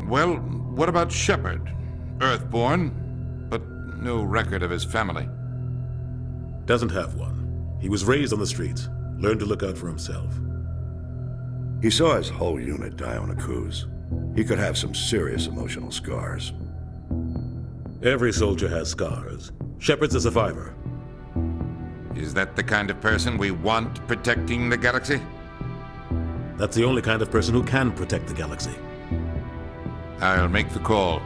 Well, what about Shepard? Earthborn, but no record of his family. Doesn't have one. He was raised on the streets, learned to look out for himself. He saw his whole unit die on a cruise. He could have some serious emotional scars. Every soldier has scars. Shepard's a survivor. Is that the kind of person we want protecting the galaxy? That's the only kind of person who can protect the galaxy. I'll make the call.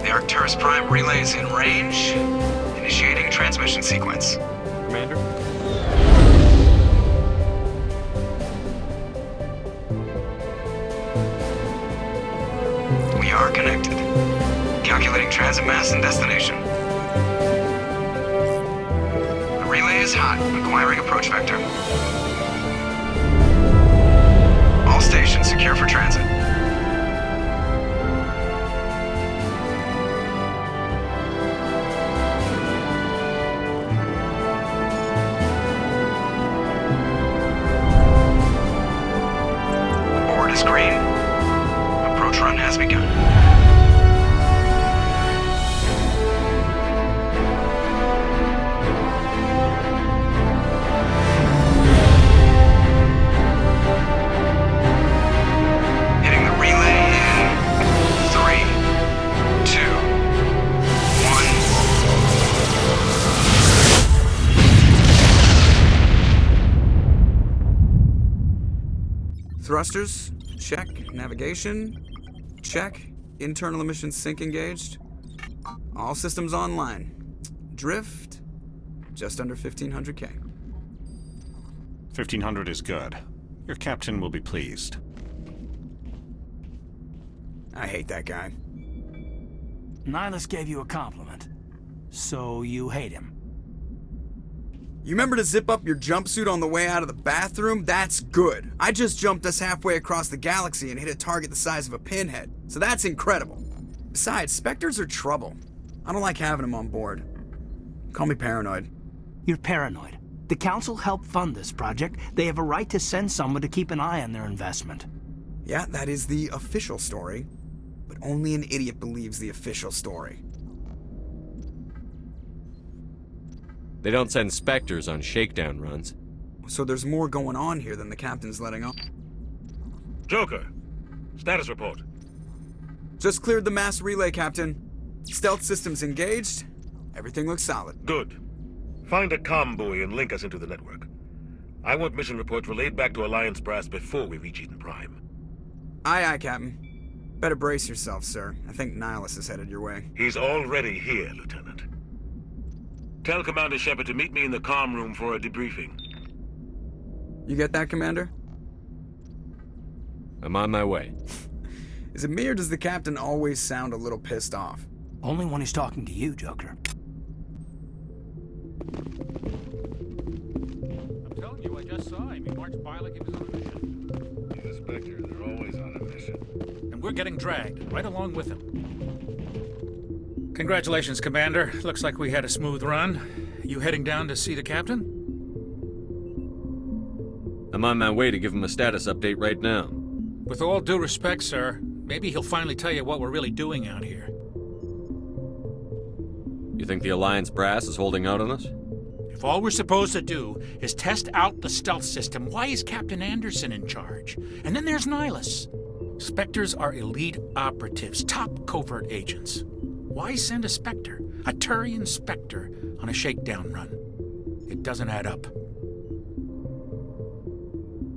Arcturus Prime relays in range. Initiating transmission sequence. Commander? We are connected. Calculating transit mass and destination. The relay is hot, acquiring approach vector. All stations secure for transit. Green. Approach run has begun. Hitting the relay in 3, 2, 1. Thrusters. Check. Navigation. Check. Internal emissions sync engaged. All systems online. Drift. Just under 1500K. 1500 is good. Your captain will be pleased. I hate that guy. Nihilus gave you a compliment. So you hate him. You remember to zip up your jumpsuit on the way out of the bathroom? That's good. I just jumped us halfway across the galaxy and hit a target the size of a pinhead. So that's incredible. Besides, Spectres are trouble. I don't like having them on board. Call me paranoid. You're paranoid. The Council helped fund this project. They have a right to send someone to keep an eye on their investment. Yeah, that is the official story. But only an idiot believes the official story. They don't send Spectres on shakedown runs. So there's more going on here than the captain's letting on. Joker, status report. Just cleared the mass relay, Captain. Stealth systems engaged. Everything looks solid. Good. Find a comm buoy and link us into the network. I want mission reports relayed back to Alliance Brass before we reach Eden Prime. Aye, aye, Captain. Better brace yourself, sir. I think Nihilus is headed your way. He's already here, Lieutenant. Tell Commander Shepard to meet me in the comm room for a debriefing. You get that, Commander? I'm on my way. Is it me or does the captain always sound a little pissed off? Only when he's talking to you, Joker. I'm telling you, I just saw him. He marched by like he was on a mission. He's a Spectre. They're always on a mission. And we're getting dragged, right along with him. Congratulations, Commander. Looks like we had a smooth run. You heading down to see the captain? I'm on my way to give him a status update right now. With all due respect, sir, maybe he'll finally tell you what we're really doing out here. You think the Alliance Brass is holding out on us? If all we're supposed to do is test out the stealth system, why is Captain Anderson in charge? And then there's Nihilus. Spectres are elite operatives, top covert agents. Why send a Spectre, a Turian Spectre, on a shakedown run? It doesn't add up.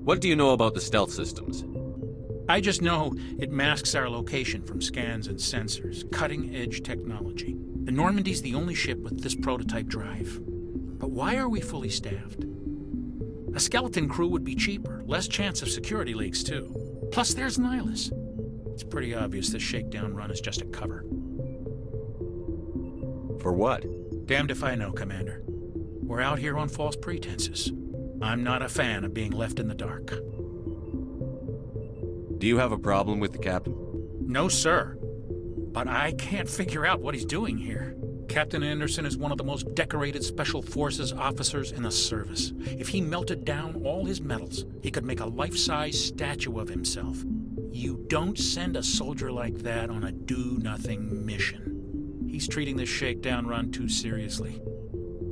What do you know about the stealth systems? I just know it masks our location from scans and sensors. Cutting-edge technology. The Normandy's the only ship with this prototype drive. But why are we fully staffed? A skeleton crew would be cheaper, less chance of security leaks, too. Plus, there's Nihilus. It's pretty obvious this shakedown run is just a cover. For what? Damned if I know, Commander. We're out here on false pretenses. I'm not a fan of being left in the dark. Do you have a problem with the captain? No, sir. But I can't figure out what he's doing here. Captain Anderson is one of the most decorated Special Forces officers in the service. If he melted down all his medals, he could make a life-size statue of himself. You don't send a soldier like that on a do-nothing mission. He's treating this shakedown run too seriously.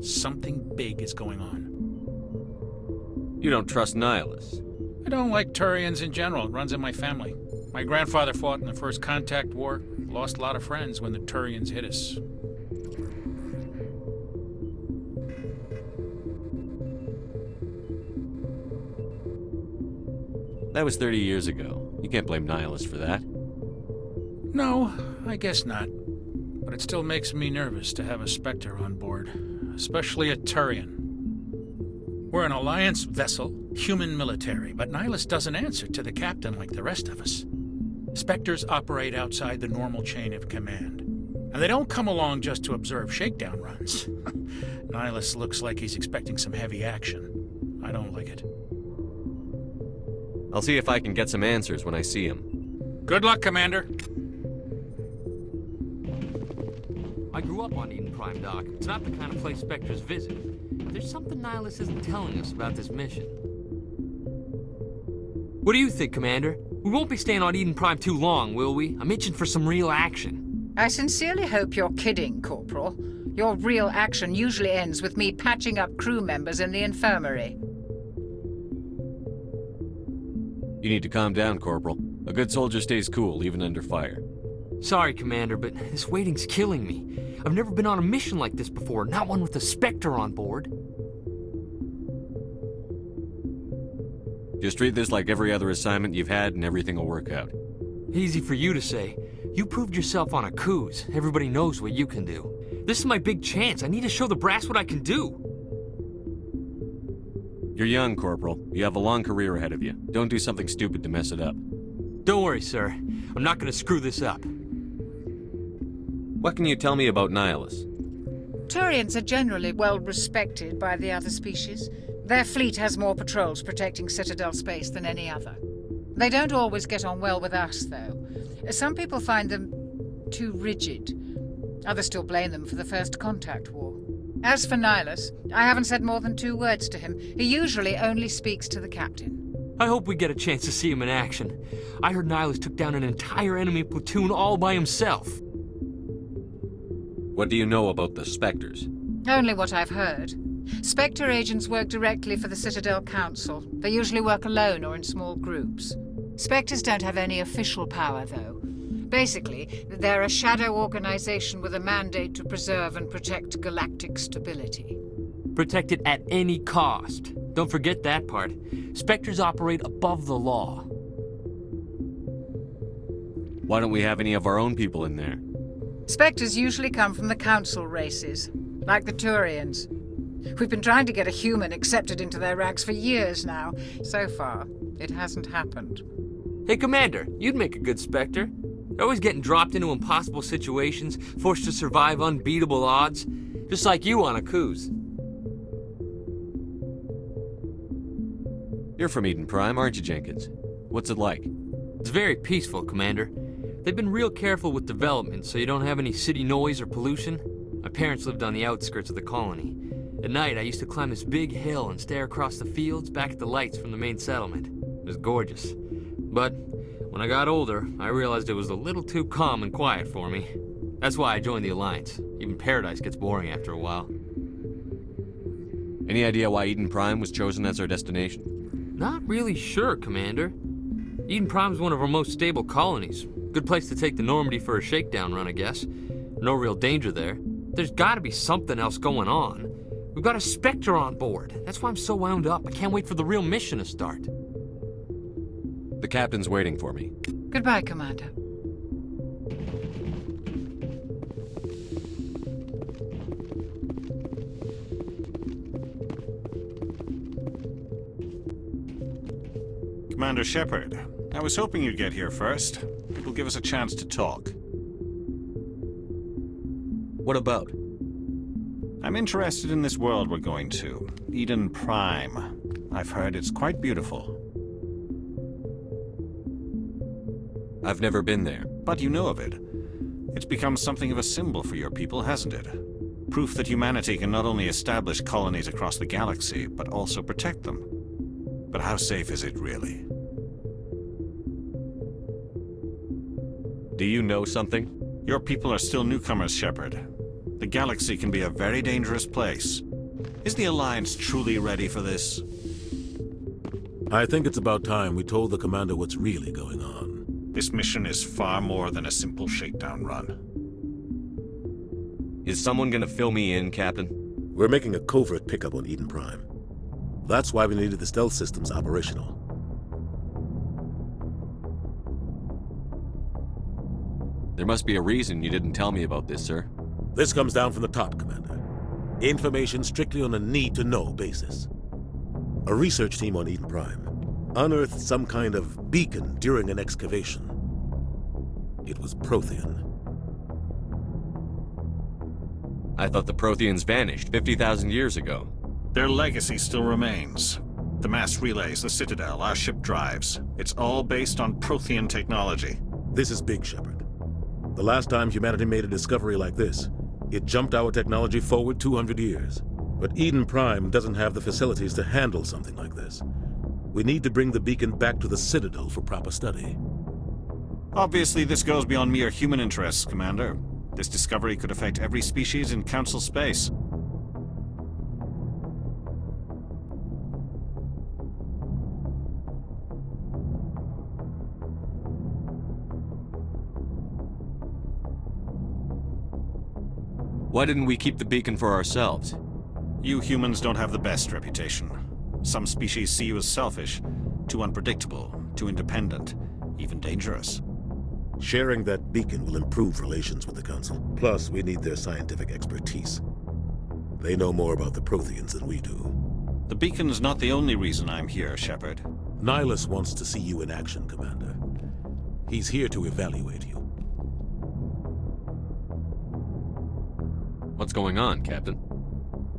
Something big is going on. You don't trust Nihilus. I don't like Turians in general. It runs in my family. My grandfather fought in the First Contact War. Lost a lot of friends when the Turians hit us. That was 30 years ago. You can't blame Nihilus for that. No, I guess not. But it still makes me nervous to have a Spectre on board, especially a Turian. We're an Alliance vessel, human military, but Nihilus doesn't answer to the captain like the rest of us. Spectres operate outside the normal chain of command. And they don't come along just to observe shakedown runs. Nihilus looks like he's expecting some heavy action. I don't like it. I'll see if I can get some answers when I see him. Good luck, Commander. I grew up on Eden Prime, Doc. It's not the kind of place Spectres visit. There's something Nihilus isn't telling us about this mission. What do you think, Commander? We won't be staying on Eden Prime too long, will we? I'm itching for some real action. I sincerely hope you're kidding, Corporal. Your real action usually ends with me patching up crew members in the infirmary. You need to calm down, Corporal. A good soldier stays cool, even under fire. Sorry, Commander, but this waiting's killing me. I've never been on a mission like this before, not one with a Spectre on board. Just treat this like every other assignment you've had and everything will work out. Easy for you to say. You proved yourself on Akuz. Everybody knows what you can do. This is my big chance. I need to show the brass what I can do. You're young, Corporal. You have a long career ahead of you. Don't do something stupid to mess it up. Don't worry, sir. I'm not gonna screw this up. What can you tell me about Nihilus? Turians are generally well respected by the other species. Their fleet has more patrols protecting Citadel space than any other. They don't always get on well with us, though. Some people find them too rigid. Others still blame them for the First Contact War. As for Nihilus, I haven't said more than 2 words to him. He usually only speaks to the captain. I hope we get a chance to see him in action. I heard Nihilus took down an entire enemy platoon all by himself. What do you know about the Spectres? Only what I've heard. Spectre agents work directly for the Citadel Council. They usually work alone or in small groups. Spectres don't have any official power, though. Basically, they're a shadow organization with a mandate to preserve and protect galactic stability. Protect it at any cost. Don't forget that part. Spectres operate above the law. Why don't we have any of our own people in there? Spectres usually come from the Council races, like the Turians. We've been trying to get a human accepted into their ranks for years now. So far, it hasn't happened. Hey, Commander, you'd make a good Spectre. You're always getting dropped into impossible situations, forced to survive unbeatable odds, just like you on Akuz. You're from Eden Prime, aren't you, Jenkins? What's it like? It's very peaceful, Commander. They've been real careful with development, so you don't have any city noise or pollution. My parents lived on the outskirts of the colony. At night, I used to climb this big hill and stare across the fields back at the lights from the main settlement. It was gorgeous. But when I got older, I realized it was a little too calm and quiet for me. That's why I joined the Alliance. Even Paradise gets boring after a while. Any idea why Eden Prime was chosen as our destination? Not really sure, Commander. Eden Prime's one of our most stable colonies. Good place to take the Normandy for a shakedown run, I guess. No real danger there. There's gotta be something else going on. We've got a Spectre on board. That's why I'm so wound up. I can't wait for the real mission to start. The captain's waiting for me. Goodbye, Commander. Commander Shepard. I was hoping you'd get here first. It will give us a chance to talk. What about? I'm interested in this world we're going to, Eden Prime. I've heard it's quite beautiful. I've never been there. But you know of it. It's become something of a symbol for your people, hasn't it? Proof that humanity can not only establish colonies across the galaxy, but also protect them. But how safe is it, really? Do you know something? Your people are still newcomers, Shepard. The galaxy can be a very dangerous place. Is the Alliance truly ready for this? I think it's about time we told the commander what's really going on. This mission is far more than a simple shakedown run. Is someone gonna fill me in, Captain? We're making a covert pickup on Eden Prime. That's why we needed the stealth systems operational. There must be a reason you didn't tell me about this, sir. This comes down from the top, Commander. Information strictly on a need-to-know basis. A research team on Eden Prime unearthed some kind of beacon during an excavation. It was Prothean. I thought the Protheans vanished 50,000 years ago. Their legacy still remains. The mass relays, the Citadel, our ship drives. It's all based on Prothean technology. This is big, Shepard. The last time humanity made a discovery like this, it jumped our technology forward 200 years. But Eden Prime doesn't have the facilities to handle something like this. We need to bring the beacon back to the Citadel for proper study. Obviously, this goes beyond mere human interests, Commander. This discovery could affect every species in Council space. Why didn't we keep the beacon for ourselves? You humans don't have the best reputation. Some species see you as selfish, too unpredictable, too independent, even dangerous. Sharing that beacon will improve relations with the Council. Plus, we need their scientific expertise. They know more about the Protheans than we do. The beacon's not the only reason I'm here, Shepard. Nihilus wants to see you in action, Commander. He's here to evaluate you. What's going on, Captain?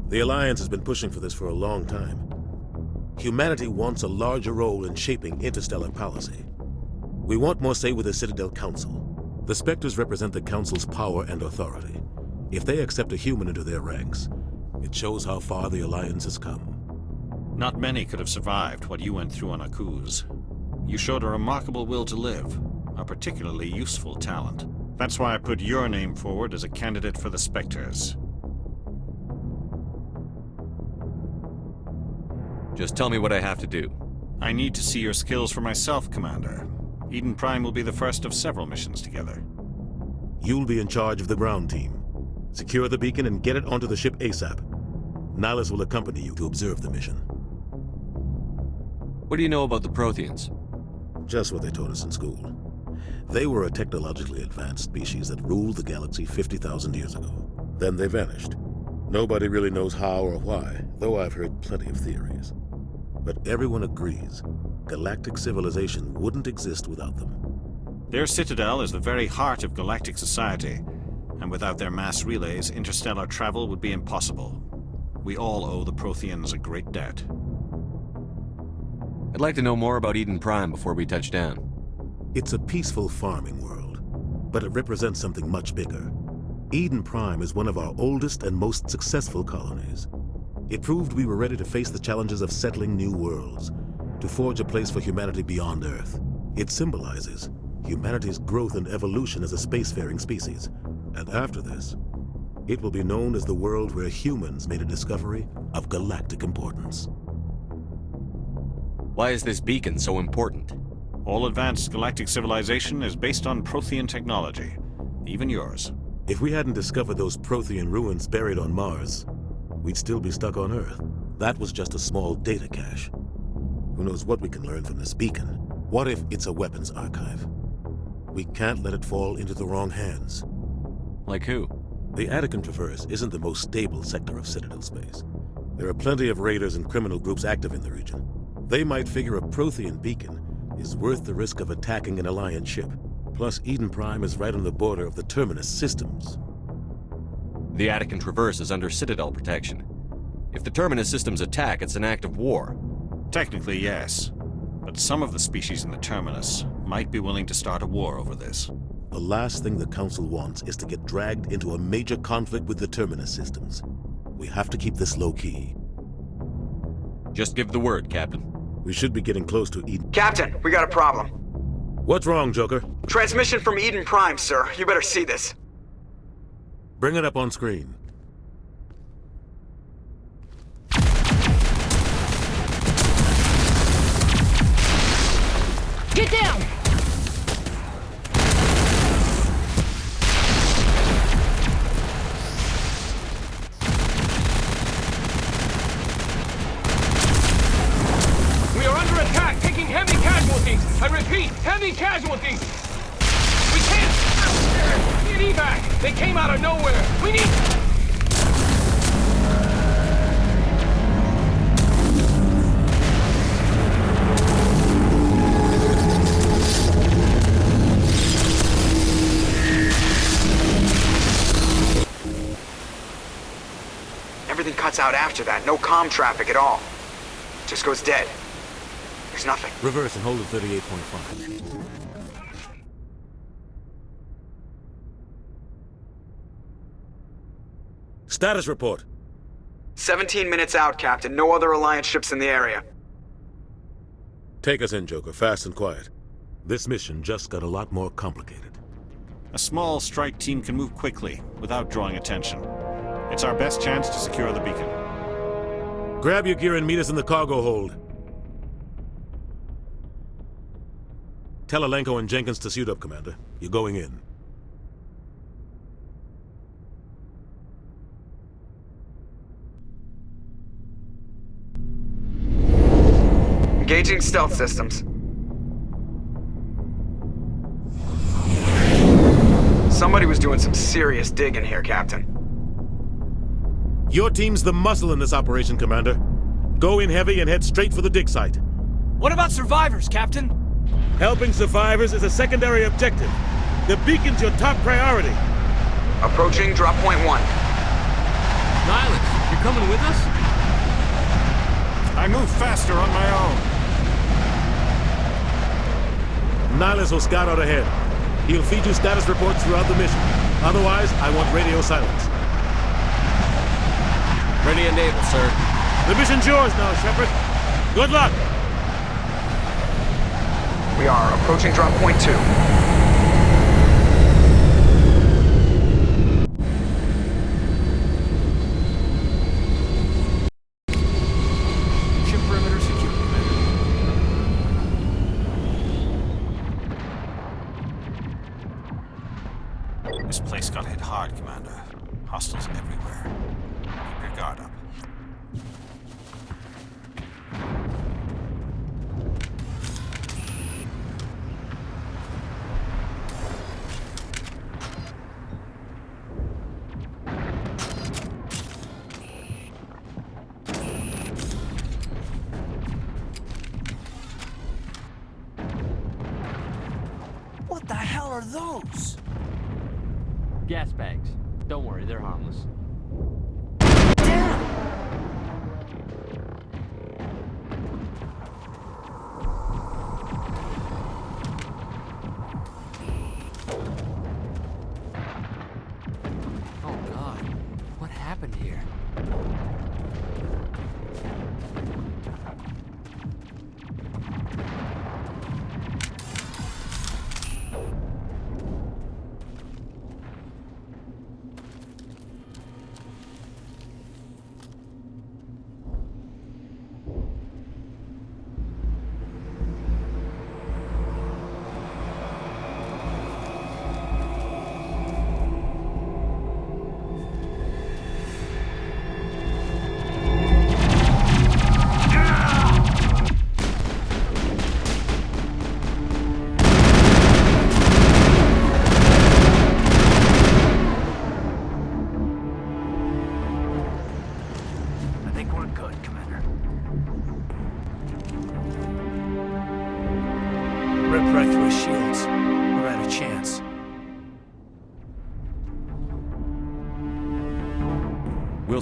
The Alliance has been pushing for this for a long time. Humanity wants a larger role in shaping interstellar policy. We want more say with the Citadel Council. The Spectres represent the Council's power and authority. If they accept a human into their ranks, it shows how far the Alliance has come. Not many could have survived what you went through on Akuz. You showed a remarkable will to live, a particularly useful talent. That's why I put your name forward as a candidate for the Spectres. Just tell me what I have to do. I need to see your skills for myself, Commander. Eden Prime will be the first of several missions together. You'll be in charge of the ground team. Secure the beacon and get it onto the ship ASAP. Nihilus will accompany you to observe the mission. What do you know about the Protheans? Just what they taught us in school. They were a technologically advanced species that ruled the galaxy 50,000 years ago. Then they vanished. Nobody really knows how or why, though I've heard plenty of theories. But everyone agrees, galactic civilization wouldn't exist without them. Their citadel is the very heart of galactic society, and without their mass relays, interstellar travel would be impossible. We all owe the Protheans a great debt. I'd like to know more about Eden Prime before we touch down. It's a peaceful farming world, but it represents something much bigger. Eden Prime is one of our oldest and most successful colonies. It proved we were ready to face the challenges of settling new worlds, to forge a place for humanity beyond Earth. It symbolizes humanity's growth and evolution as a spacefaring species. And after this, it will be known as the world where humans made a discovery of galactic importance. Why is this beacon so important? All advanced galactic civilization is based on Prothean technology, even yours. If we hadn't discovered those Prothean ruins buried on Mars, we'd still be stuck on Earth. That was just a small data cache. Who knows what we can learn from this beacon? What if it's a weapons archive? We can't let it fall into the wrong hands. Like who? The Attican Traverse isn't the most stable sector of Citadel space. There are plenty of raiders and criminal groups active in the region. They might figure a Prothean beacon is worth the risk of attacking an Alliance ship. Plus, Eden Prime is right on the border of the Terminus systems. The Attican Traverse is under Citadel protection. If the Terminus systems attack, it's an act of war. Technically, yes. But some of the species in the Terminus might be willing to start a war over this. The last thing the Council wants is to get dragged into a major conflict with the Terminus systems. We have to keep this low-key. Just give the word, Captain. We should be getting close to Eden. Captain, we got a problem. What's wrong, Joker? Transmission from Eden Prime, sir. You better see this. Bring it up on screen. Get down! We are under attack, taking heavy casualties. I repeat, heavy casualties. We can't get evac. They came out of nowhere. We need... Everything cuts out after that. No comm traffic at all. Just goes dead. There's nothing. Reverse and hold at 38.5. Status report. 17 minutes out, Captain. No other Alliance ships in the area. Take us in, Joker, fast and quiet. This mission just got a lot more complicated. A small strike team can move quickly, without drawing attention. It's our best chance to secure the beacon. Grab your gear and meet us in the cargo hold. Tell Alenko and Jenkins to suit up, Commander. You're going in. Engaging stealth systems. Somebody was doing some serious digging here, Captain. Your team's the muscle in this operation, Commander. Go in heavy and head straight for the dig site. What about survivors, Captain? Helping survivors is a secondary objective. The beacon's your top priority. Approaching drop point 1. Nihilus, you're coming with us? I move faster on my own. Nihilus will scout out ahead. He'll feed you status reports throughout the mission. Otherwise, I want radio silence. Ready and able, sir. The mission's yours now, Shepard. Good luck! We are approaching drop point 2. Ship perimeter secure, Commander. This place got hit hard, Commander. Hostiles everywhere. Keep your guard up. What the hell are those? Gas bags. Don't worry, they're harmless. Oh God, what happened here?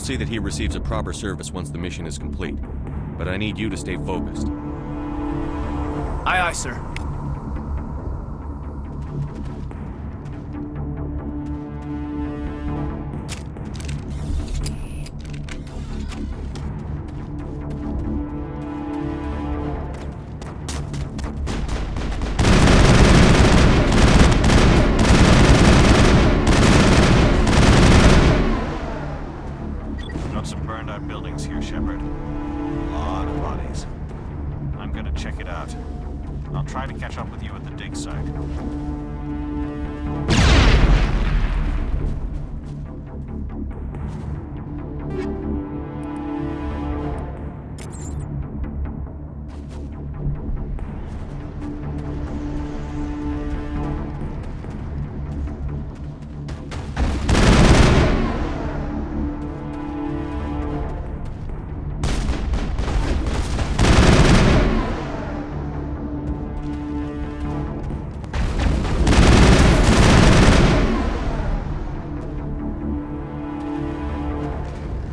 see that he receives a proper service once the mission is complete. But I need you to stay focused. Aye, aye, sir. Got some burned out buildings here, Shepard. A lot of bodies. I'm gonna check it out. I'll try to catch up with you at the dig site.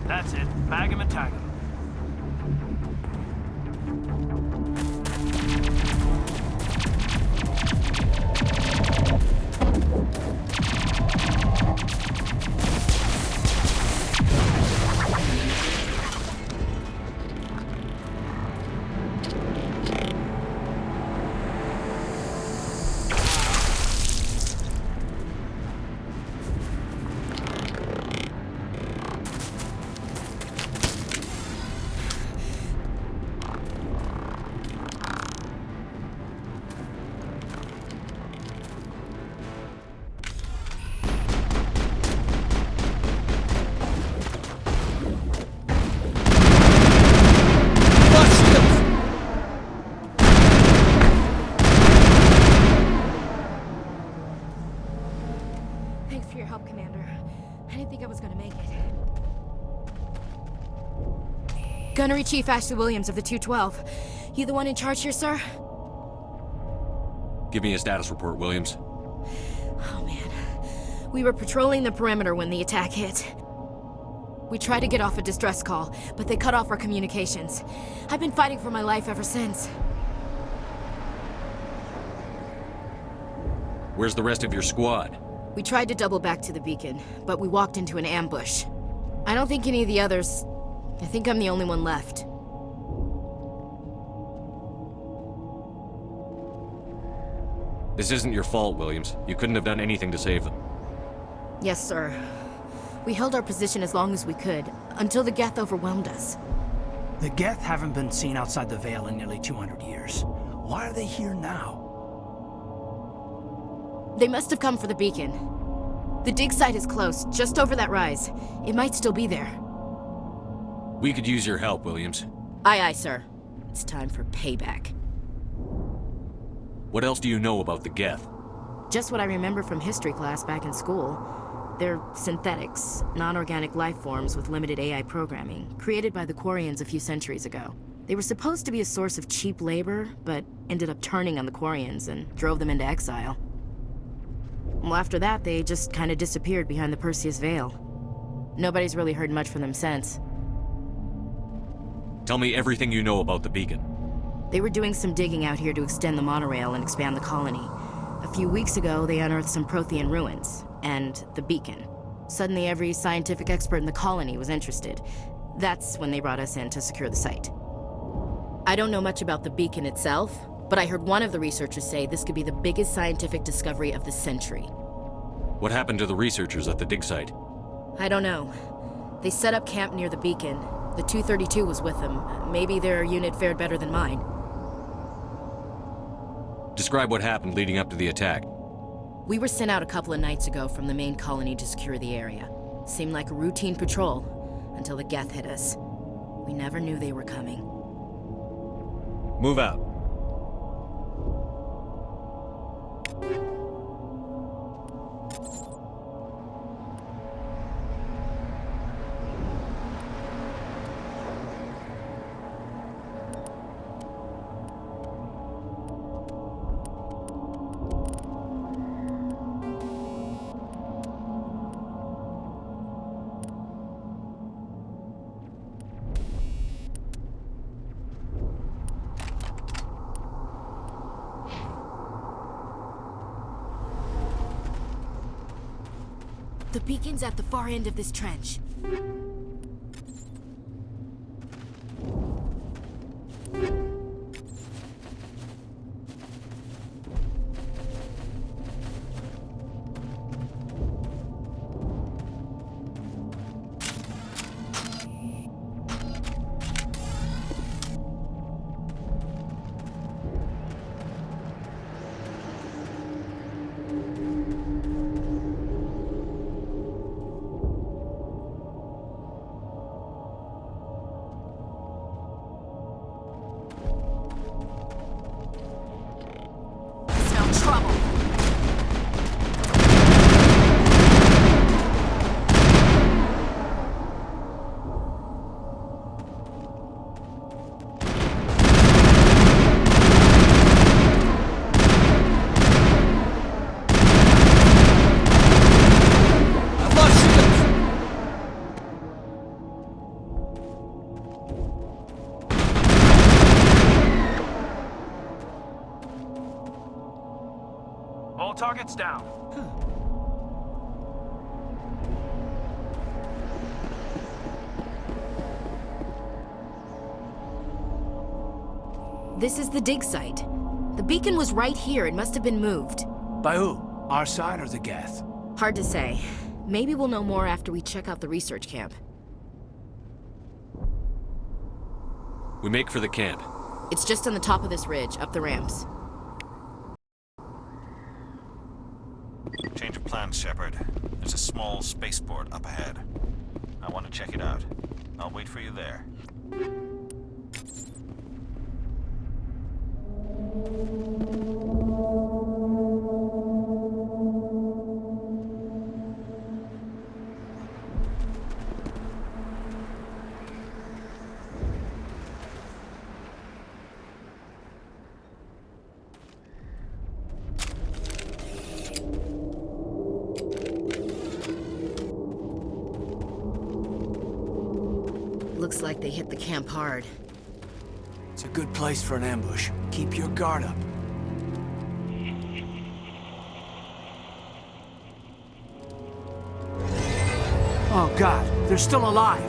That's it. Bag him and tag him. Thanks for your help, Commander. I didn't think I was gonna make it. Gunnery Chief Ashley Williams of the 212. You the one in charge here, sir? Give me a status report, Williams. Oh, man. We were patrolling the perimeter when the attack hit. We tried to get off a distress call, but they cut off our communications. I've been fighting for my life ever since. Where's the rest of your squad? We tried to double back to the beacon, but we walked into an ambush. I don't think any of the others... I think I'm the only one left. This isn't your fault, Williams. You couldn't have done anything to save them. Yes, sir. We held our position as long as we could, until the Geth overwhelmed us. The Geth haven't been seen outside the Veil in nearly 200 years. Why are they here now? They must have come for the beacon. The dig site is close, just over that rise. It might still be there. We could use your help, Williams. Aye, aye, sir. It's time for payback. What else do you know about the Geth? Just what I remember from history class back in school. They're synthetics, non-organic life forms with limited AI programming, created by the Quarians a few centuries ago. They were supposed to be a source of cheap labor, but ended up turning on the Quarians and drove them into exile. Well, after that, they just kind of disappeared behind the Perseus Veil. Nobody's really heard much from them since. Tell me everything you know about the beacon. They were doing some digging out here to extend the monorail and expand the colony. A few weeks ago, they unearthed some Prothean ruins, and the beacon. Suddenly, every scientific expert in the colony was interested. That's when they brought us in to secure the site. I don't know much about the beacon itself, but I heard one of the researchers say this could be the biggest scientific discovery of the century. What happened to the researchers at the dig site? I don't know. They set up camp near the beacon. The 232 was with them. Maybe their unit fared better than mine. Describe what happened leading up to the attack. We were sent out a couple of nights ago from the main colony to secure the area. Seemed like a routine patrol, until the Geth hit us. We never knew they were coming. Move out. The beacon's at the far end of this trench. All targets down. This is the dig site. The beacon was right here. It must have been moved. By who? Our side or the Geth? Hard to say. Maybe we'll know more after we check out the research camp. We make for the camp. It's just on the top of this ridge, up the ramps. Change of plans, Shepard. There's a small spaceport up ahead. I want to check it out. I'll wait for you there. Looks like they hit the camp hard. It's a good place for an ambush. Keep your guard up. Oh God, they're still alive!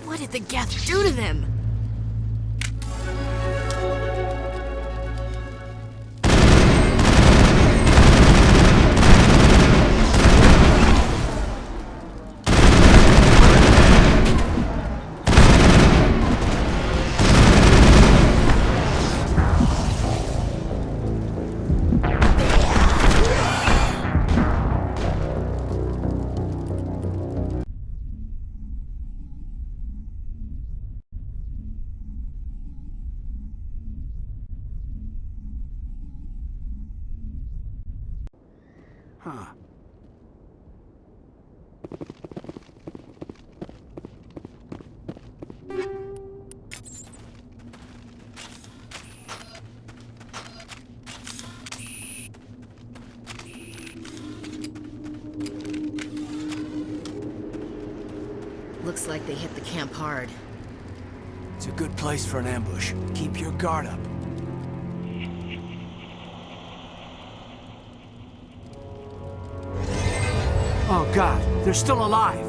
What did the Geth do to them? Huh. Looks like they hit the camp hard. It's a good place for an ambush. Keep your guard up. Oh God, they're still alive!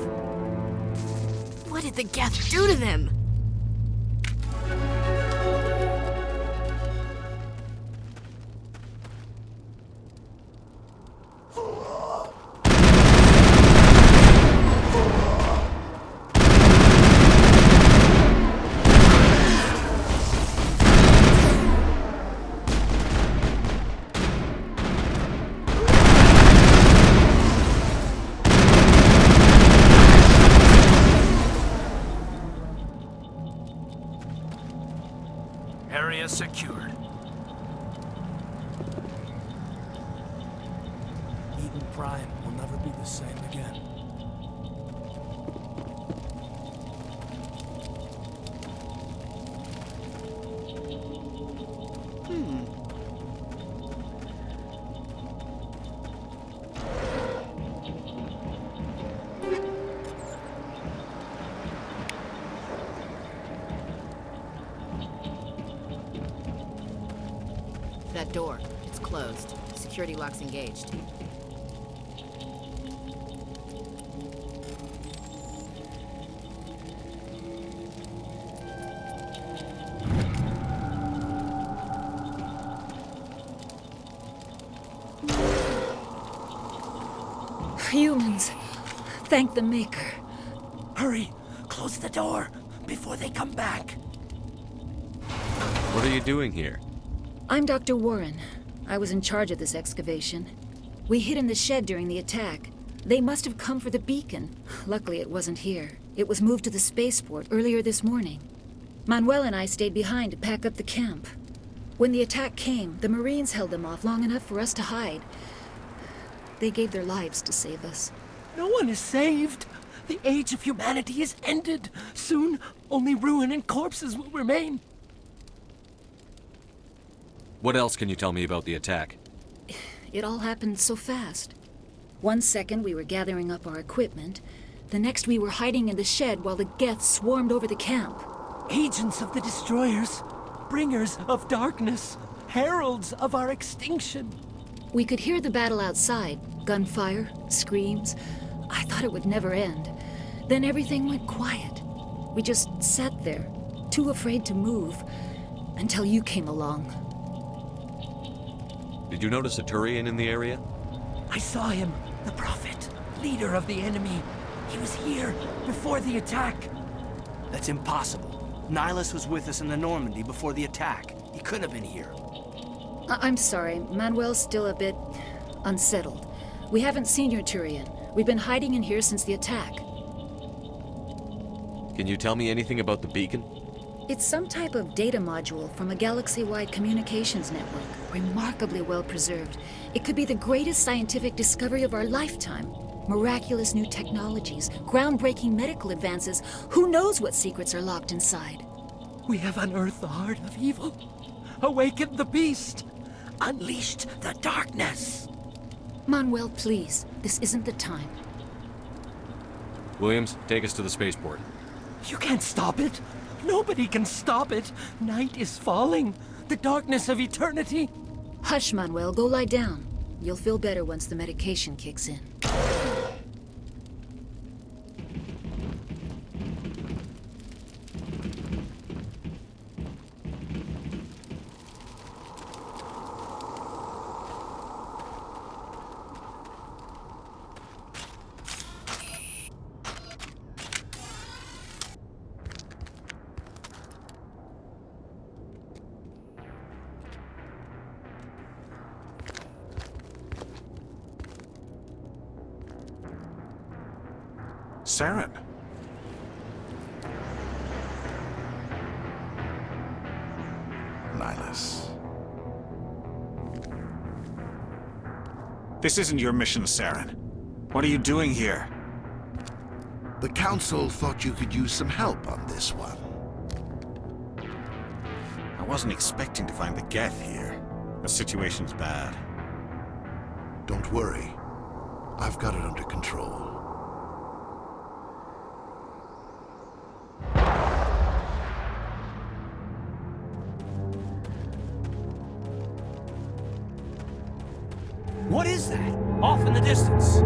What did the Geth do to them? Area secured. Eden Prime will never be the same again. That door, it's closed. Security lock's engaged. Humans. Thank the Maker. Hurry! Close the door before they come back. What are you doing here? I'm Dr. Warren. I was in charge of this excavation. We hid in the shed during the attack. They must have come for the beacon. Luckily, it wasn't here. It was moved to the spaceport earlier this morning. Manuel and I stayed behind to pack up the camp. When the attack came, the Marines held them off long enough for us to hide. They gave their lives to save us. No one is saved. The age of humanity is ended. Soon, only ruin and corpses will remain. What else can you tell me about the attack? It all happened so fast. 1 second we were gathering up our equipment. The next we were hiding in the shed while the Geth swarmed over the camp. Agents of the Destroyers. Bringers of darkness. Heralds of our extinction. We could hear the battle outside. Gunfire, screams. I thought it would never end. Then everything went quiet. We just sat there, too afraid to move, until you came along. Did you notice a Turian in the area? I saw him, the Prophet, leader of the enemy. He was here before the attack. That's impossible. Nihilus was with us in the Normandy before the attack. He couldn't have been here. I'm sorry, Manuel's still a bit unsettled. We haven't seen your Turian. We've been hiding in here since the attack. Can you tell me anything about the beacon? It's some type of data module from a galaxy-wide communications network, remarkably well preserved. It could be the greatest scientific discovery of our lifetime. Miraculous new technologies, groundbreaking medical advances. Who knows what secrets are locked inside? We have unearthed the heart of evil, awakened the beast, unleashed the darkness. Manuel, please. This isn't the time. Williams, take us to the spaceport. You can't stop it. Nobody can stop it. Night is falling. The darkness of eternity. Hush, Manuel. Go lie down. You'll feel better once the medication kicks in. Saren. Nihilus. This isn't your mission, Saren. What are you doing here? The Council thought you could use some help on this one. I wasn't expecting to find the Geth here. The situation's bad. Don't worry. I've got it under control. What is that? Off in the distance.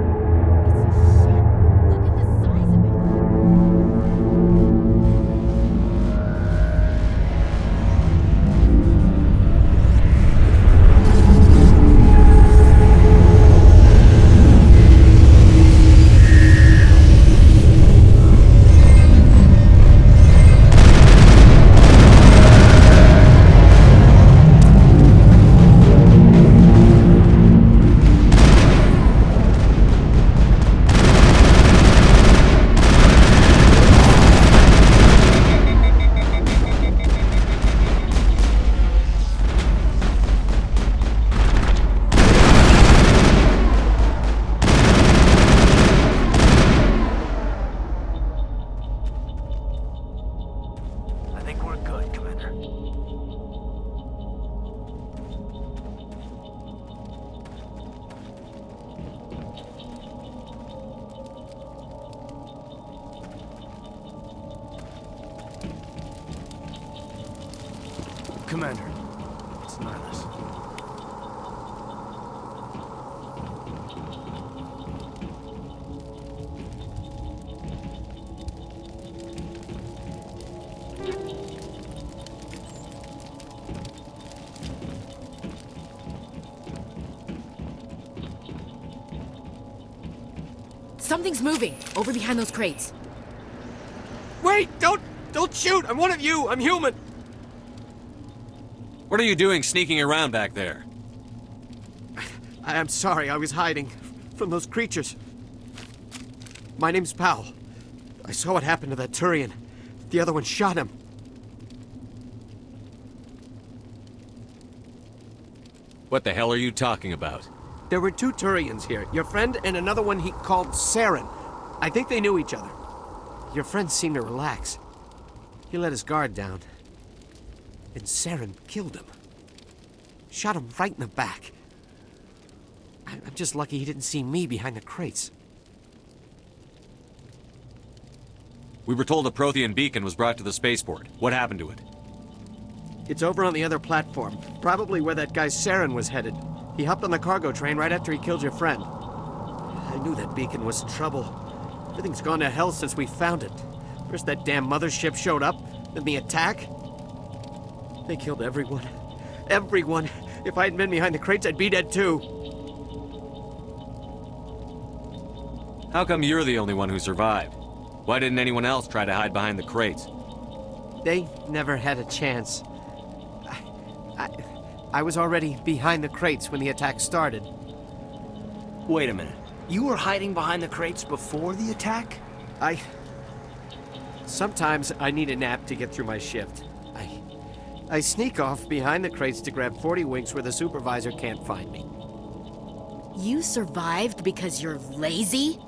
Commander, it's Nihilus. Something's moving, over behind those crates. Wait! Don't shoot! I'm one of you! I'm human! What are you doing sneaking around back there? I'm sorry, I was hiding from those creatures. My name's Powell. I saw what happened to that Turian. The other one shot him. What the hell are you talking about? There were 2 Turians here. Your friend and another one he called Saren. I think they knew each other. Your friend seemed to relax. He let his guard down. And Saren killed him. Shot him right in the back. I'm just lucky he didn't see me behind the crates. We were told a Prothean beacon was brought to the spaceport. What happened to it? It's over on the other platform. Probably where that guy Saren was headed. He hopped on the cargo train right after he killed your friend. I knew that beacon was trouble. Everything's gone to hell since we found it. First that damn mothership showed up, then the attack. They killed everyone. Everyone. If I hadn't been behind the crates, I'd be dead too. How come you're the only one who survived? Why didn't anyone else try to hide behind the crates? They never had a chance. I was already behind the crates when the attack started. Wait a minute. You were hiding behind the crates before the attack? Sometimes I need a nap to get through my shift. I sneak off behind the crates to grab 40 winks where the supervisor can't find me. You survived because you're lazy?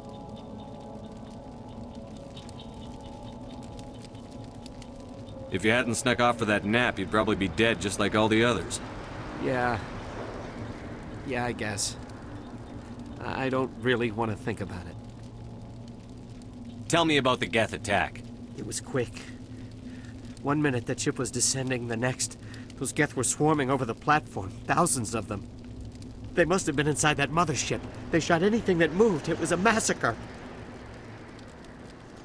If you hadn't snuck off for that nap, you'd probably be dead just like all the others. Yeah, I guess. I don't really want to think about it. Tell me about the Geth attack. It was quick. 1 minute that ship was descending, the next, those Geth were swarming over the platform, thousands of them. They must have been inside that mothership. They shot anything that moved. It was a massacre.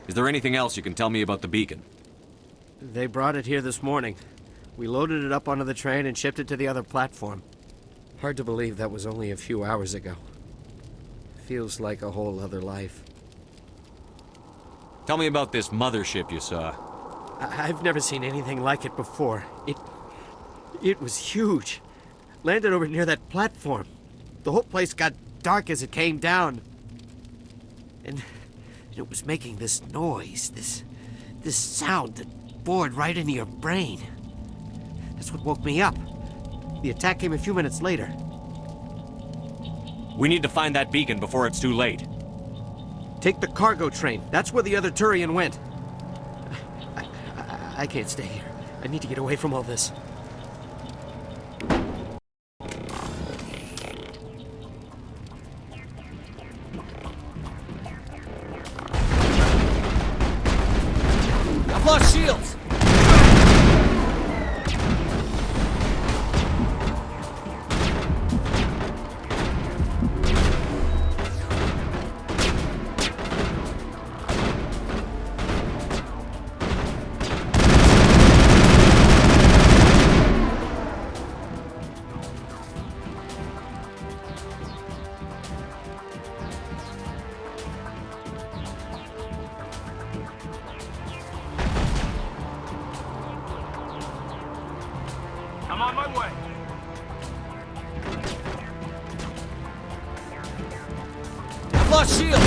Is there anything else you can tell me about the beacon? They brought it here this morning. We loaded it up onto the train and shipped it to the other platform. Hard to believe that was only a few hours ago. Feels like a whole other life. Tell me about this mothership you saw. I've never seen anything like it before. It was huge. Landed over near that platform. The whole place got dark as it came down. And it was making this noise, this sound that bored right into your brain. That's what woke me up. The attack came a few minutes later. We need to find that beacon before it's too late. Take the cargo train. That's where the other Turian went. I can't stay here. I need to get away from all this. I've lost shields! I'm on my way. I've lost shields!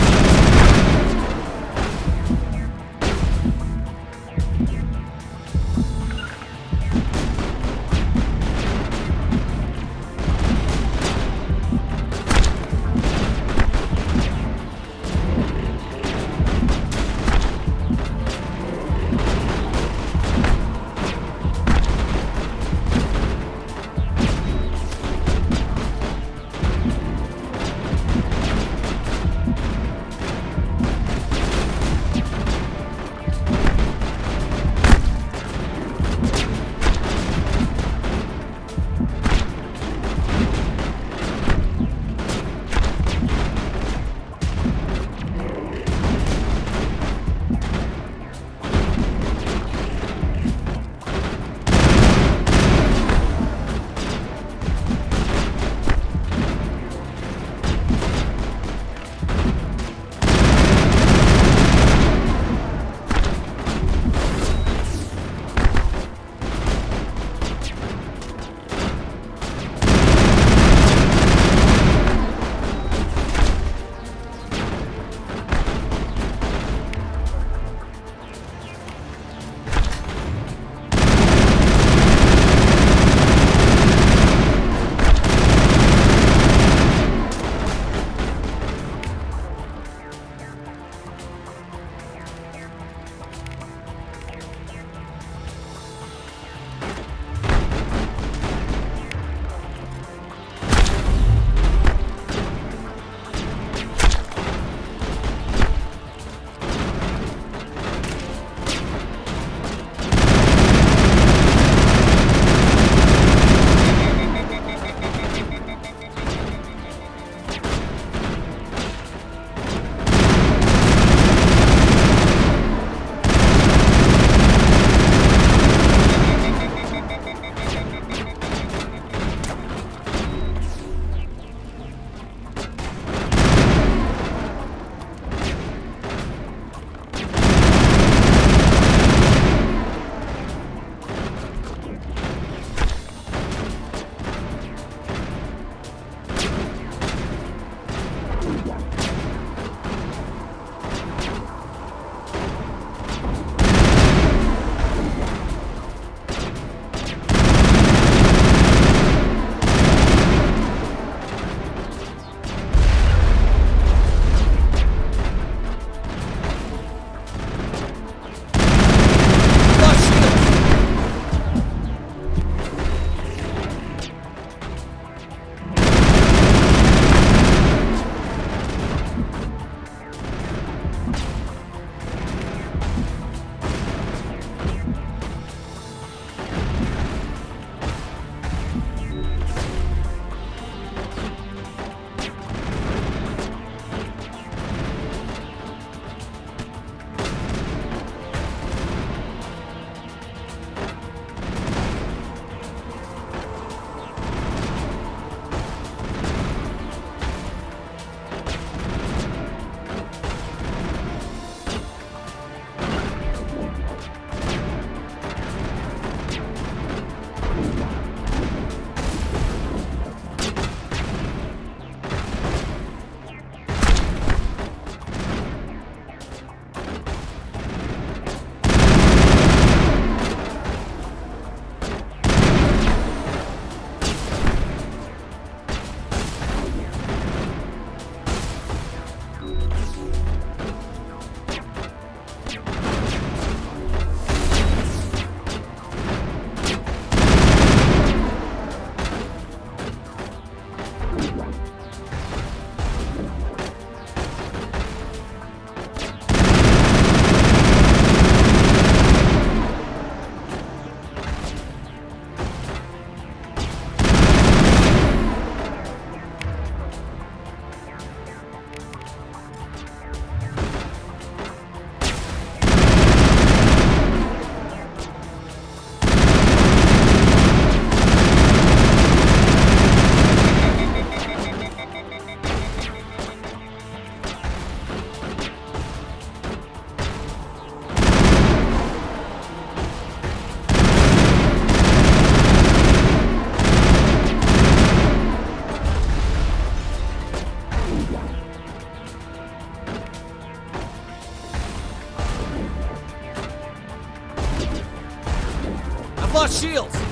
lost shields!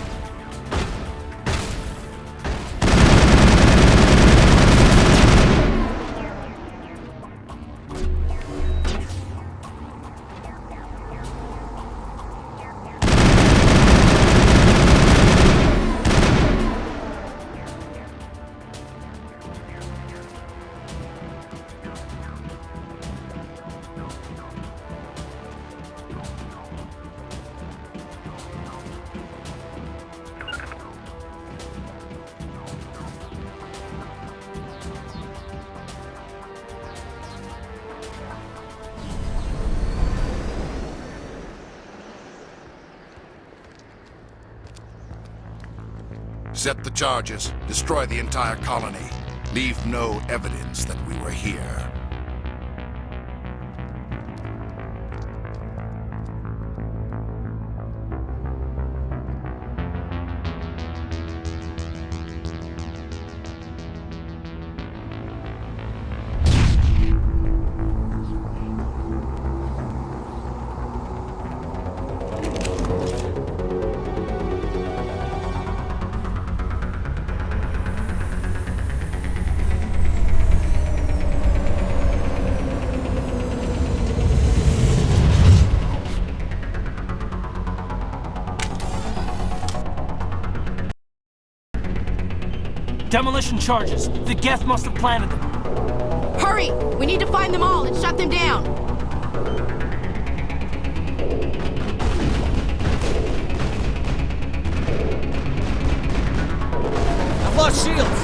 Set the charges. Destroy the entire colony. Leave no evidence that we were here. Demolition charges. The Geth must have planted them. Hurry! We need to find them all and shut them down. I've lost shields!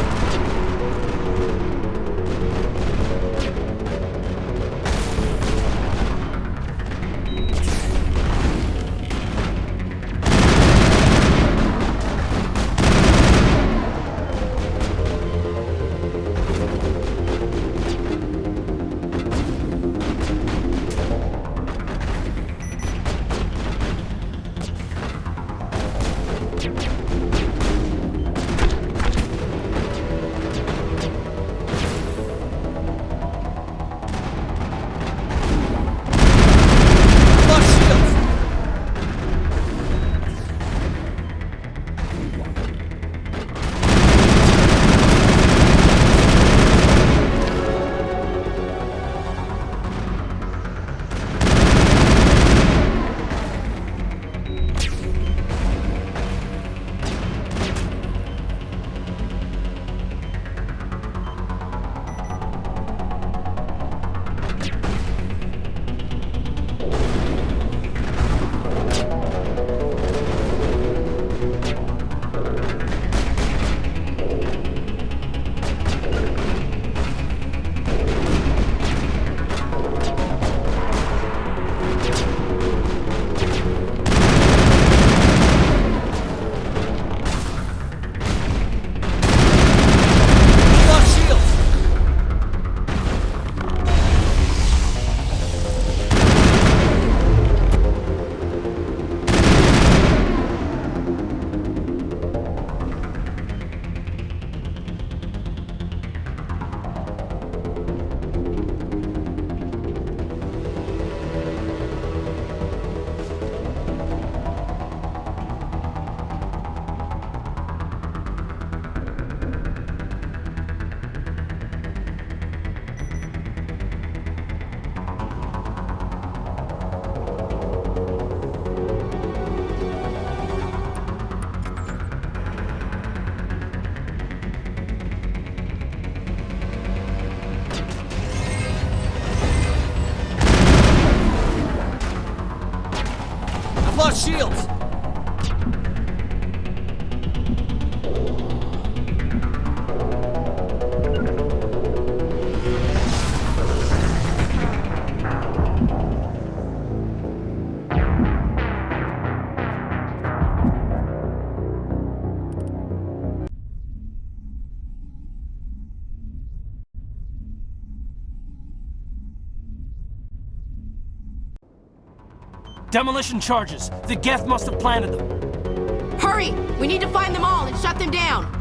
Shields! Demolition charges. The Geth must have planted them. Hurry! We need to find them all and shut them down.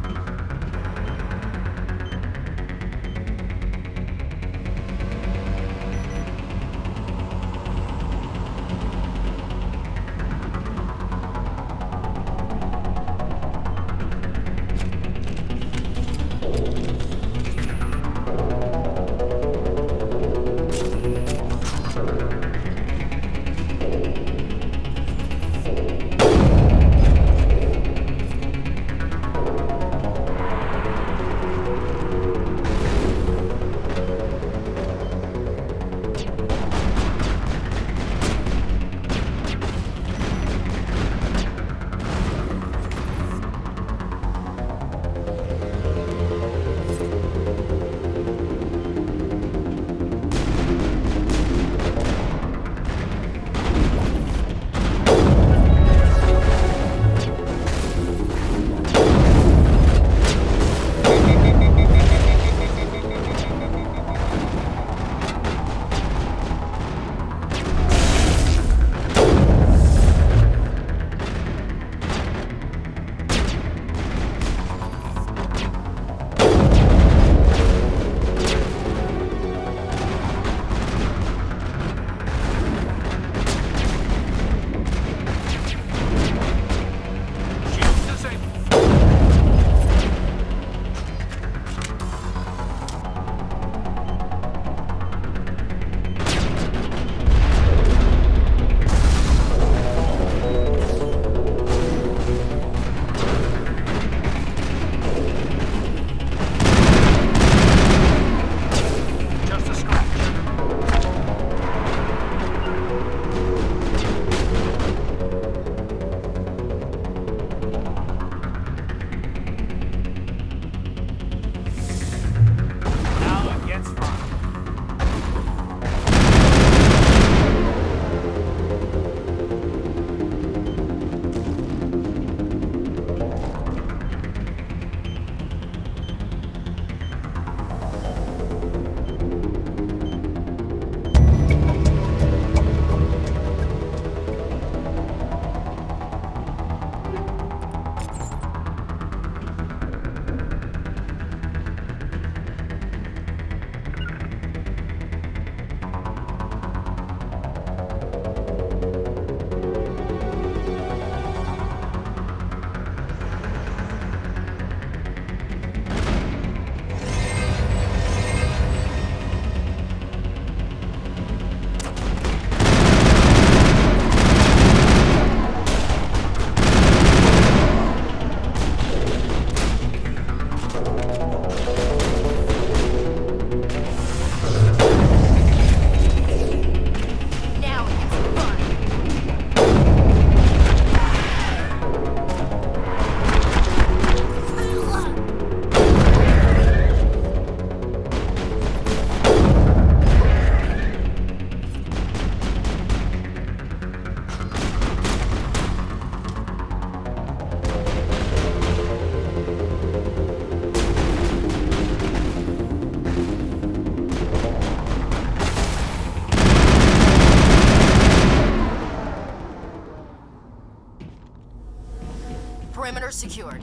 perimeter secured.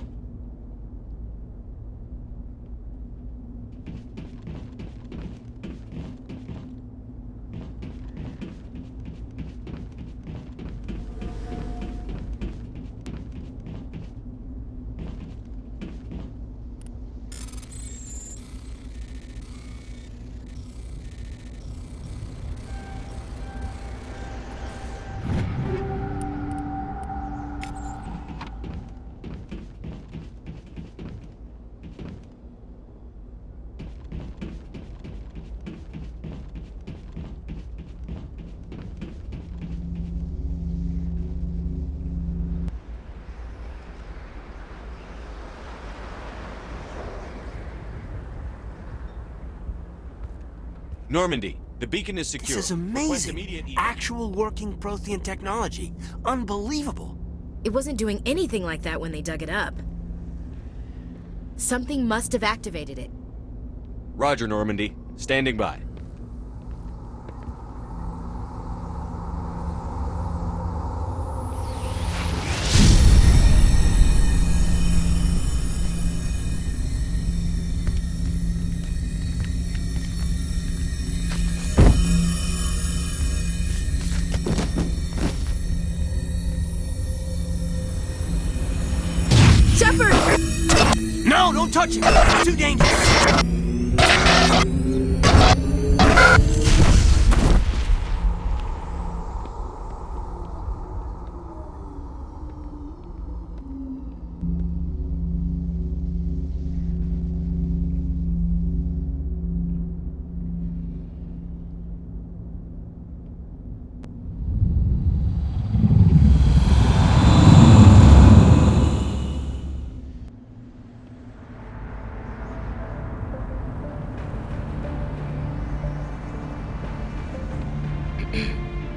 Normandy, the beacon is secure. This is amazing. Actual working Prothean technology. Unbelievable. It wasn't doing anything like that when they dug it up. Something must have activated it. Roger, Normandy. Standing by. No, don't touch it! It's too dangerous!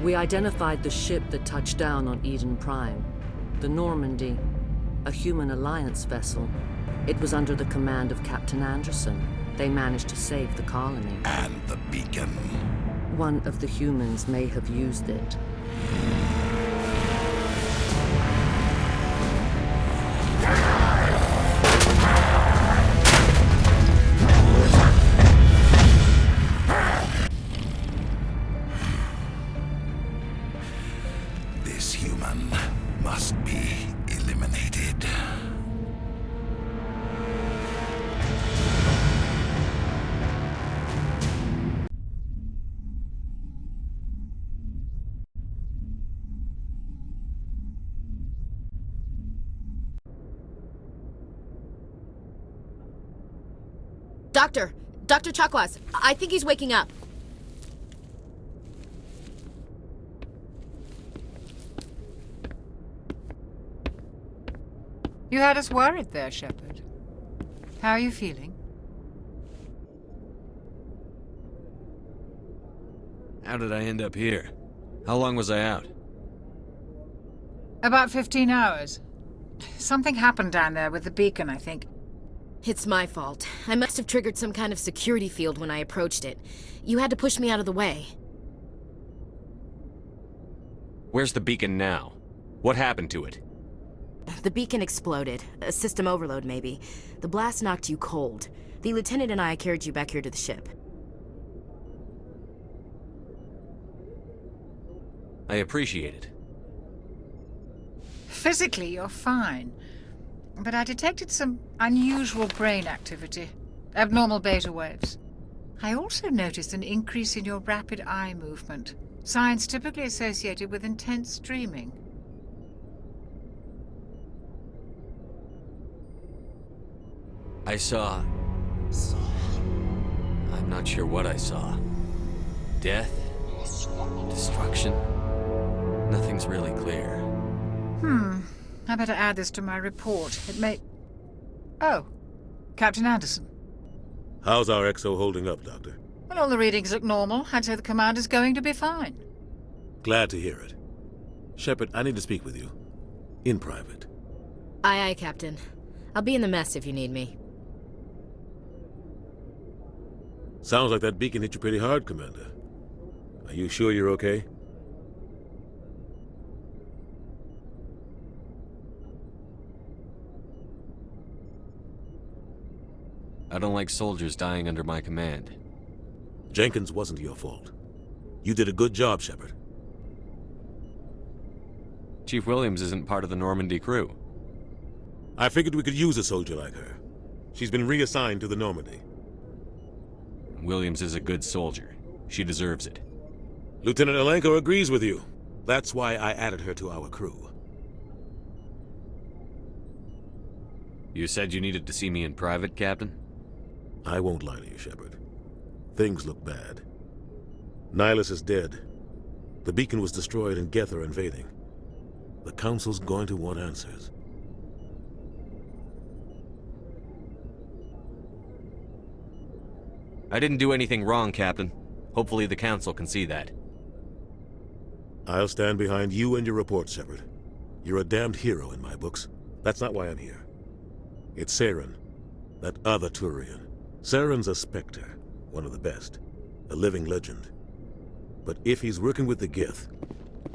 We identified the ship that touched down on Eden Prime, the Normandy, a human alliance vessel. It was under the command of Captain Anderson. They managed to save the colony. And the beacon. One of the humans may have used it. This human must be eliminated. Dr. Chakwas, I think he's waking up. You had us worried there, Shepard. How are you feeling? How did I end up here? How long was I out? About 15 hours. Something happened down there with the beacon, I think. It's my fault. I must have triggered some kind of security field when I approached it. You had to push me out of the way. Where's the beacon now? What happened to it? The beacon exploded. A system overload, maybe. The blast knocked you cold. The lieutenant and I carried you back here to the ship. I appreciate it. Physically, you're fine. But I detected some unusual brain activity. Abnormal beta waves. I also noticed an increase in your rapid eye movement. Signs typically associated with intense dreaming. I saw... I'm not sure what I saw. Death? Destruction? Nothing's really clear. I better add this to my report. It may... Oh, Captain Anderson. How's our XO holding up, Doctor? Well, all the readings look normal. I'd say the commander's going to be fine. Glad to hear it. Shepard, I need to speak with you. In private. Aye, Captain. I'll be in the mess if you need me. Sounds like that beacon hit you pretty hard, Commander. Are you sure you're okay? I don't like soldiers dying under my command. Jenkins wasn't your fault. You did a good job, Shepard. Chief Williams isn't part of the Normandy crew. I figured we could use a soldier like her. She's been reassigned to the Normandy. Williams is a good soldier. She deserves it. Lieutenant Alenko agrees with you. That's why I added her to our crew. You said you needed to see me in private, Captain? I won't lie to you, Shepard. Things look bad. Nihilus is dead. The beacon was destroyed and Geth are invading. The Council's going to want answers. I didn't do anything wrong, Captain. Hopefully the Council can see that. I'll stand behind you and your report, Shepard. You're a damned hero in my books. That's not why I'm here. It's Saren, that other Turian. Saren's a Spectre, one of the best, a living legend. But if he's working with the Geth,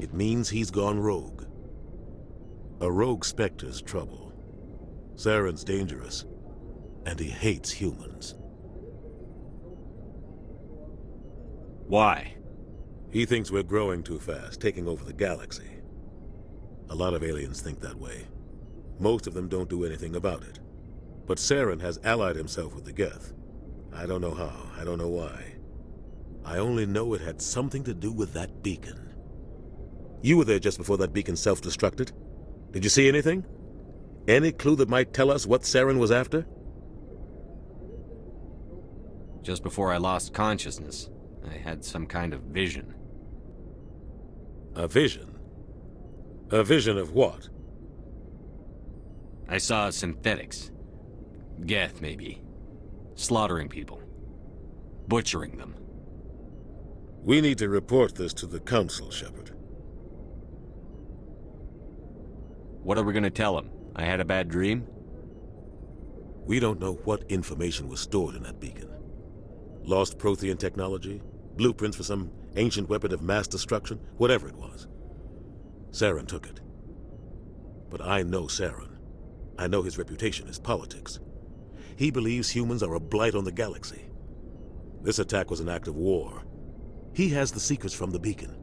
it means he's gone rogue. A rogue Spectre's trouble. Saren's dangerous, and he hates humans. Why? He thinks we're growing too fast, taking over the galaxy. A lot of aliens think that way. Most of them don't do anything about it. But Saren has allied himself with the Geth. I don't know how, I don't know why. I only know it had something to do with that beacon. You were there just before that beacon self-destructed. Did you see anything? Any clue that might tell us what Saren was after? Just before I lost consciousness, I had some kind of vision. A vision? A vision of what? I saw synthetics. Geth, maybe. Slaughtering people. Butchering them. We need to report this to the Council, Shepard. What are we gonna tell them? I had a bad dream? We don't know what information was stored in that beacon. Lost Prothean technology? Blueprints for some ancient weapon of mass destruction? Whatever it was. Saren took it. But I know Saren. I know his reputation is politics. He believes humans are a blight on the galaxy. This attack was an act of war. He has the secrets from the beacon.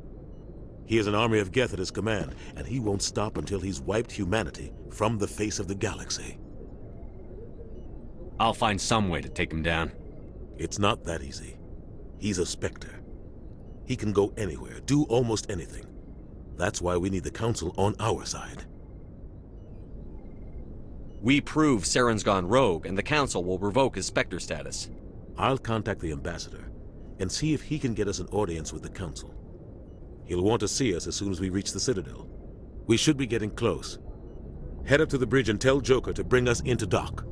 He has an army of Geth at his command, and he won't stop until he's wiped humanity from the face of the galaxy. I'll find some way to take him down. It's not that easy. He's a Spectre. He can go anywhere, do almost anything. That's why we need the Council on our side. We prove Saren's gone rogue, and the Council will revoke his Spectre status. I'll contact the Ambassador and see if he can get us an audience with the Council. He'll want to see us as soon as we reach the Citadel. We should be getting close. Head up to the bridge and tell Joker to bring us into dock.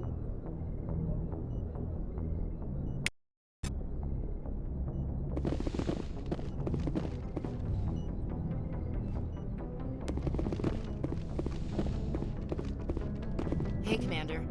Hey, Commander.